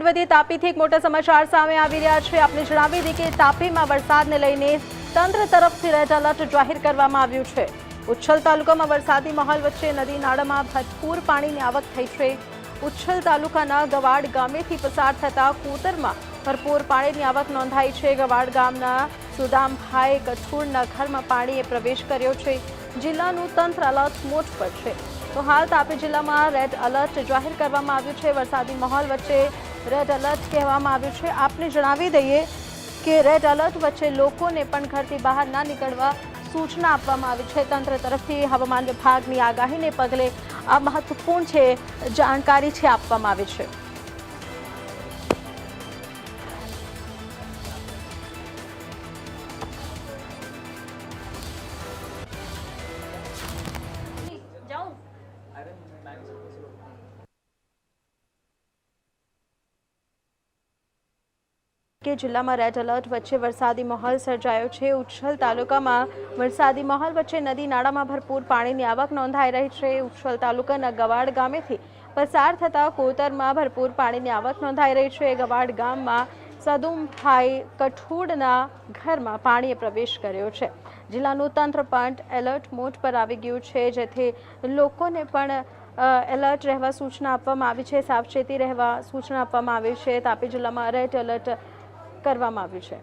તાપીથી એક મોટા સમાચાર સામે આવી રહ્યા છે। આપને જણાવી દઈએ કે તાપીમાં વરસાદને લઈને તંત્ર તરફથી રેડ એલર્ટ જાહેર કરવામાં આવ્યું છે। ઉચ્છલ તાલુકામાં વરસાદી માહોલ વચ્ચે નદી નાળામાં ભરપૂર પાણીની આવક થઈ છે। ઉચ્છલ તાલુકાના ગવાડ ગામેથી પસાર થતા કોતરમાં ભરપૂર પાણીની આવક નોંધાઈ છે। ગવાડ ગામના સુદામભાઈ કઠોળના ઘરમાં પાણીએ પ્રવેશ કર્યો છે। જિલ્લાનું તંત્ર એલર્ટ મોડ પર છે। તો હાલ તાપી જિલ્લામાં રેડ એલર્ટ જાહેર કરવામાં આવ્યું છે। વરસાદી માહોલ વચ્ચે રેડ એલર્ટ કહેવામાં આવ્યું છે। આપને જણાવી દઈએ કે રેડ એલર્ટ વચ્ચે લોકોને પણ ઘરથી બહાર ના નીકળવા સૂચના આપવામાં આવી છે। તંત્ર તરફથી હવામાન વિભાગની આગાહીને પગલે આ મહત્વપૂર્ણ છે જાણકારી છે આપવામાં આવી છે। કે જિલ્લામાં રેડ એલર્ટ વચ્ચે વરસાદી માહોલ સર્જાયો છે। ઉચ્છલ તાલુકામાં વરસાદી માહોલ વચ્ચે નદી નાળામાં ભરપૂર પાણીની આવક નોંધાઈ રહી છે। ઉચ્છલ તાલુકાના ગવાડ ગામેથી પસાર થતા કોતરમાં ભરપૂર પાણીની આવક નોંધાઈ રહી છે। ગવાડ ગામમાં સદુમભાઈ કઠોળના ઘરમાં પાણીએ પ્રવેશ કર્યો છે। જિલ્લાનું તંત્ર પણ એલર્ટ મોડ પર આવી ગયું છે, જેથી લોકોને પણ એલર્ટ રહેવા સૂચના આપવામાં આવી છે। સાવચેતી રહેવા સૂચના આપવામાં આવી છે। તાપી જિલ્લામાં રેડ એલર્ટ કરવામાં આવ્યું છે।